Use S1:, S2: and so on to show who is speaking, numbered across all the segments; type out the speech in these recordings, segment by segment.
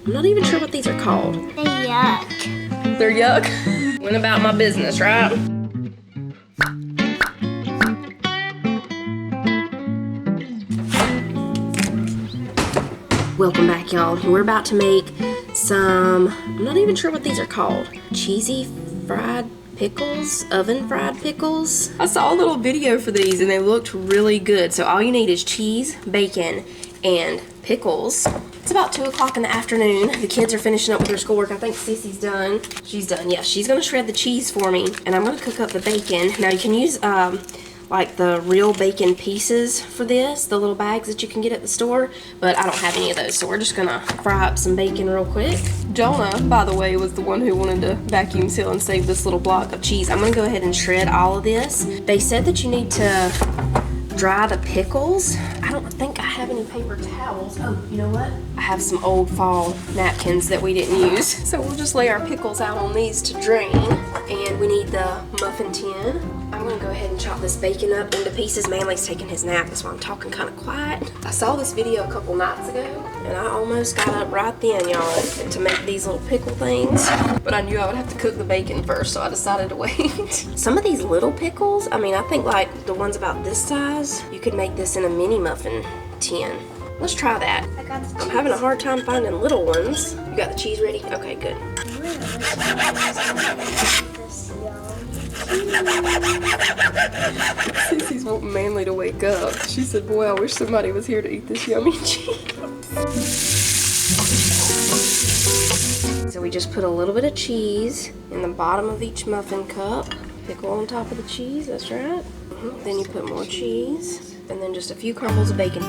S1: I'm not even sure what these are called.
S2: They're yuck.
S1: They're yuck? Went about my business, right? Welcome back, y'all. We're about to make some, I'm not even sure what these are called. Cheesy fried pickles, oven fried pickles. I saw a little video for these and they looked really good. So all you need is cheese, bacon, and pickles. It's about 2 o'clock in the afternoon. The kids are finishing up with their schoolwork. I think Sissy's done. She's done, yeah. She's gonna shred the cheese for me and I'm gonna cook up the bacon. Now you can use like the real bacon pieces for this, the little bags that you can get at the store, but I don't have any of those, so we're just gonna fry up some bacon real quick. Jonah, by the way, was the one who wanted to vacuum seal and save this little block of cheese. I'm gonna go ahead and shred all of this. They said that you need to dry the pickles. I don't think I have any paper towels. Oh, you know what? I have some old fall napkins that we didn't use. So we'll just lay our pickles out on these to drain. And we need the muffin tin. I'm gonna go ahead and chop this bacon up into pieces. Manly's taking his nap, that's why I'm talking kind of quiet. I saw this video a couple nights ago, and I almost got up right then, y'all, to make these little pickle things. But I knew I would have to cook the bacon first, so I decided to wait. Some of these little pickles, I mean, I think like the ones about this size, you could make this in a mini muffin tin. Let's try that. I'm having a hard time finding little ones. You got the cheese ready? Okay, good. Sissy's wanting Manly to wake up. She said, boy, I wish somebody was here to eat this yummy cheese. So we just put a little bit of cheese in the bottom of each muffin cup. Pickle on top of the cheese, that's right. Then you put more cheese, and then just a few crumbles of bacon.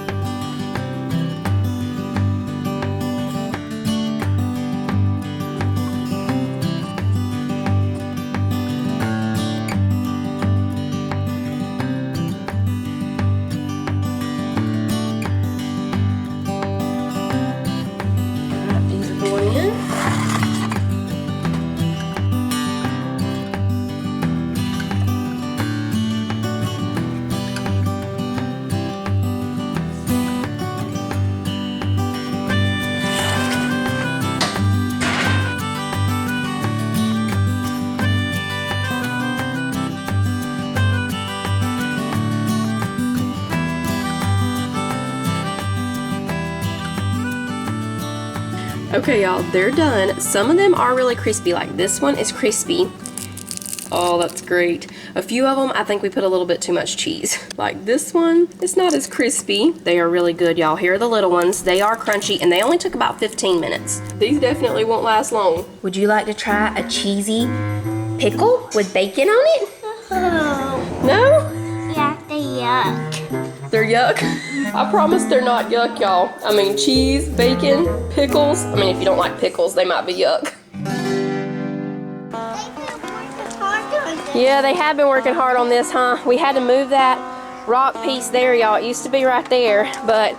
S1: Okay, y'all, they're done. Some of them are really crispy, like this one is crispy. Oh, that's great. A few of them, I think we put a little bit too much cheese. Like this one, it's not as crispy. They are really good, y'all. Here are the little ones. They are crunchy, and they only took about 15 minutes. These definitely won't last long. Would you like to try a cheesy pickle with bacon on it? No?
S2: Yeah, they're yuck.
S1: They're yuck? I promise they're not yuck, y'all. I mean, cheese, bacon, pickles. I mean, if you don't like pickles, they might be yuck. Yeah, they have been working hard on this, huh? We had to move that rock piece there, y'all. It used to be right there, but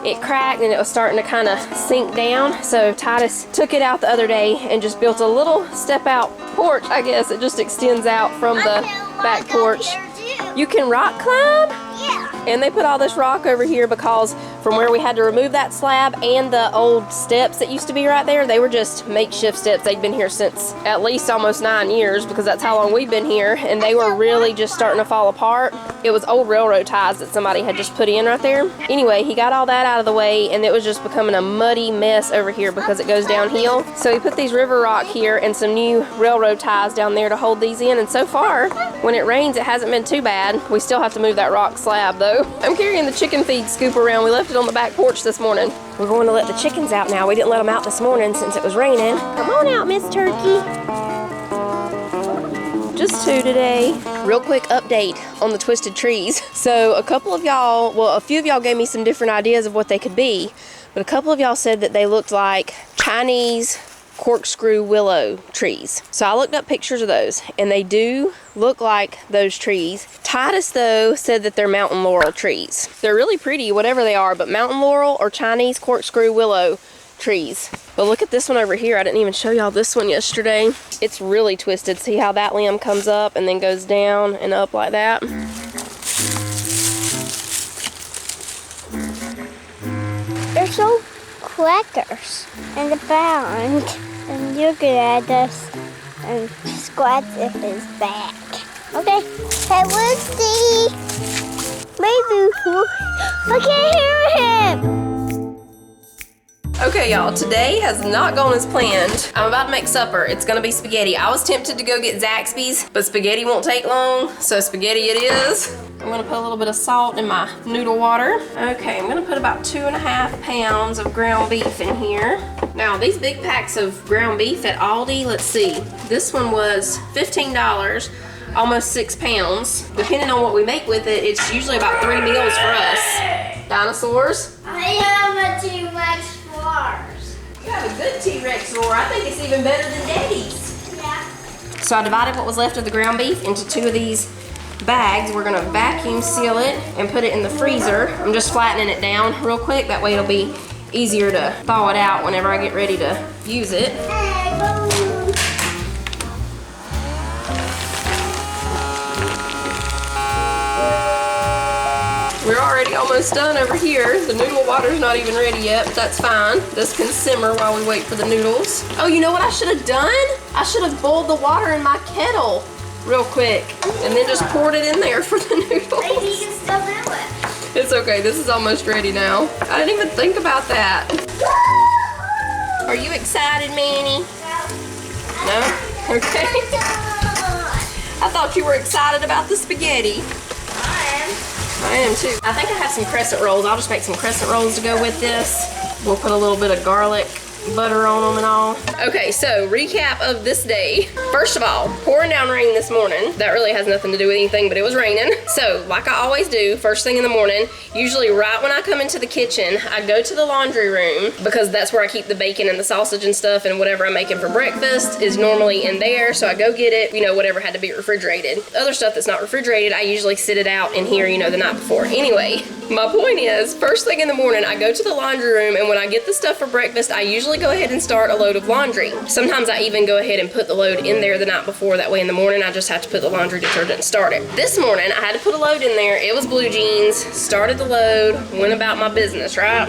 S1: it cracked and it was starting to kind of sink down. So Titus took it out the other day and just built a little step out porch, I guess. It just extends out from the back porch. You can rock climb?
S2: Yeah.
S1: And they put all this rock over here because from where we had to remove that slab and the old steps that used to be right there, they were just makeshift steps. They'd been here since at least almost 9 years, because that's how long we've been here, and they were really just starting to fall apart. It was old railroad ties that somebody had just put in right there. Anyway, he got all that out of the way, and it was just becoming a muddy mess over here because it goes downhill. So he put these river rock here and some new railroad ties down there to hold these in, and so far, when it rains, it hasn't been too bad. We still have to move that rock slab though. I'm carrying the chicken feed scoop around. We left it on the back porch this morning. We're going to let the chickens out now. We didn't let them out this morning since it was raining. Come on out, Miss Turkey. Just 2 today. Real quick update on the twisted trees. So a couple of y'all, well, a few of y'all gave me some different ideas of what they could be, but a couple of y'all said that they looked like Chinese corkscrew willow trees. So I looked up pictures of those, and they do look like those trees. Titus, though, said that they're mountain laurel trees. They're really pretty, whatever they are, but mountain laurel or Chinese corkscrew willow trees. But look at this one over here. I didn't even show y'all this one yesterday. It's really twisted. See how that limb comes up and then goes down and up like that?
S2: They're so quick. crackers in the bank, and you're gonna add this and scratch if his back. Okay. Hey, Lucy. Maybe I can't hear him.
S1: Okay, y'all, today has not gone as planned. I'm about to make supper. It's gonna be spaghetti. I was tempted to go get Zaxby's, but spaghetti won't take long, so spaghetti it is. I'm gonna put a little bit of salt in my noodle water. Okay, I'm gonna put about 2.5 pounds of ground beef in here. Now, these big packs of ground beef at Aldi, let's see. This one was $15, almost 6 pounds. Depending on what we make with it, it's usually about 3 meals for us. Dinosaurs?
S2: I have a T-Rex Mars.
S1: You have a good T-Rex roar. I think it's even better than Daddy's.
S2: Yeah.
S1: So I divided what was left of the ground beef into 2 of these bags. We're gonna vacuum seal it and put it in the freezer. I'm just flattening it down real quick. That way it'll be easier to thaw it out whenever I get ready to use it. We're already almost done over here. The noodle water's not even ready yet, but that's fine. This can simmer while we wait for the noodles. Oh, you know what I should have done? I should have boiled the water in my kettle real quick and then just poured it in there for the noodles.
S2: Maybe you can still do it.
S1: It's okay, this is almost ready now. I didn't even think about that. Are you excited, Manny? No? Okay. I thought you were excited about the spaghetti. I am too. I think I have some crescent rolls. I'll just make some crescent rolls to go with this. We'll put a little bit of garlic butter on them and all. Okay, so recap of this day. First of all, pouring down rain this morning. That really has nothing to do with anything, but it was raining. So, like I always do, first thing in the morning, usually right when I come into the kitchen, I go to the laundry room because that's where I keep the bacon and the sausage and stuff, and whatever I'm making for breakfast is normally in there. So I go get it, you know, whatever had to be refrigerated. Other stuff that's not refrigerated, I usually sit it out in here, you know, the night before. Anyway, my point is, first thing in the morning, I go to the laundry room, and when I get the stuff for breakfast, I usually go ahead and start a load of laundry. Sometimes I even go ahead and put the load in there the night before. That way in the morning, I just have to put the laundry detergent and start it. This morning, I had to put a load in there. It was blue jeans. Started the load, went about my business, right?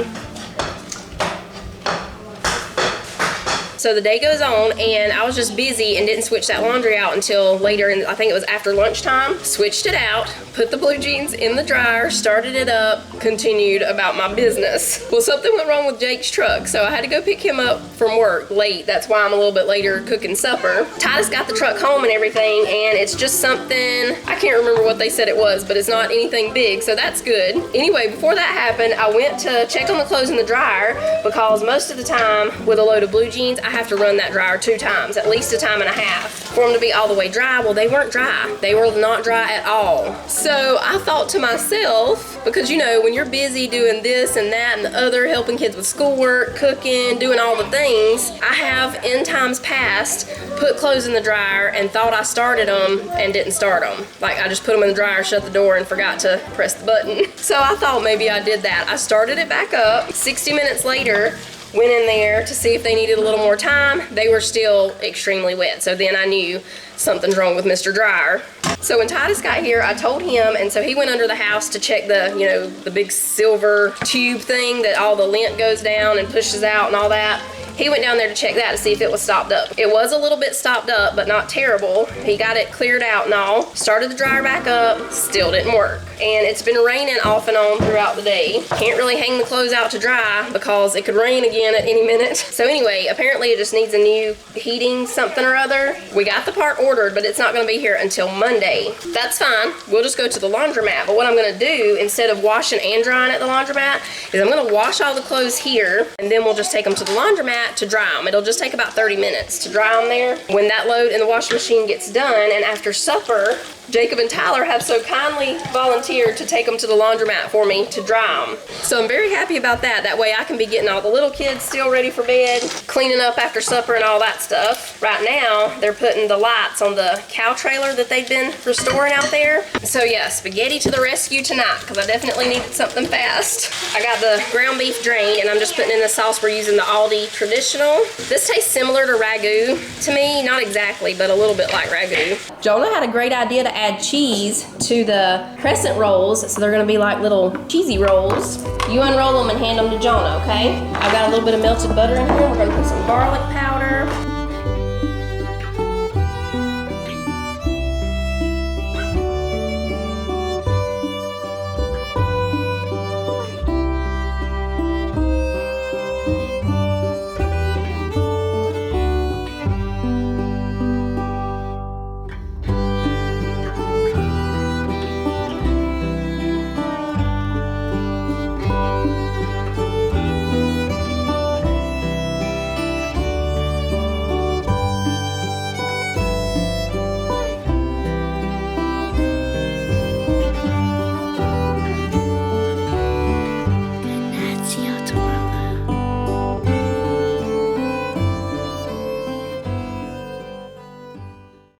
S1: So the day goes on, and I was just busy and didn't switch that laundry out until later, and I think it was after lunchtime. Switched it out, put the blue jeans in the dryer, started it up, continued about my business. Well, something went wrong with Jake's truck, so I had to go pick him up from work late. That's why I'm a little bit later cooking supper. Titus got the truck home and everything, and it's just something, I can't remember what they said it was, but it's not anything big, so that's good. Anyway, before that happened, I went to check on the clothes in the dryer because most of the time with a load of blue jeans, I have to run that dryer 2 times, at least 1.5 times for them to be all the way dry. Well, they weren't dry. They were not dry at all. So I thought to myself, because you know, when you're busy doing this and that and the other, helping kids with schoolwork, cooking, doing all the things, I have in times past put clothes in the dryer and thought I started them and didn't start them. Like I just put them in the dryer, shut the door, and forgot to press the button. So I thought maybe I did that. I started it back up. 60 minutes later, went in there to see if they needed a little more time. They were still extremely wet, so then I knew something's wrong with Mr. Dryer. So when Titus got here, I told him, and so he went under the house to check the, you know, the big silver tube thing that all the lint goes down and pushes out and all that. He went down there to check that to see if it was stopped up. It was a little bit stopped up, but not terrible. He got it cleared out and all. Started the dryer back up, still didn't work. And it's been raining off and on throughout the day. Can't really hang the clothes out to dry because it could rain again at any minute. So anyway, apparently it just needs a new heating something or other. We got the part ordered, but it's not gonna be here until Monday. That's fine, we'll just go to the laundromat. But what I'm gonna do, instead of washing and drying at the laundromat, is I'm gonna wash all the clothes here, and then we'll just take them to the laundromat to dry them. It'll just take about 30 minutes to dry them there. When that load in the washing machine gets done, and after supper, Jacob and Tyler have so kindly volunteered to take them to the laundromat for me to dry them. So I'm very happy about that. That way I can be getting all the little kids still ready for bed, cleaning up after supper and all that stuff. Right now, they're putting the lights on the cow trailer that they've been restoring out there. So yeah, spaghetti to the rescue tonight, because I definitely needed something fast. I got the ground beef drained, and I'm just putting in the sauce. We're using the Aldi traditional traditional. This tastes similar to ragu to me. Not exactly, but a little bit like ragu. Jonah had a great idea to add cheese to the crescent rolls, so they're gonna be like little cheesy rolls. You unroll them and hand them to Jonah, okay? I've got a little bit of melted butter in here. We're gonna put some garlic powder.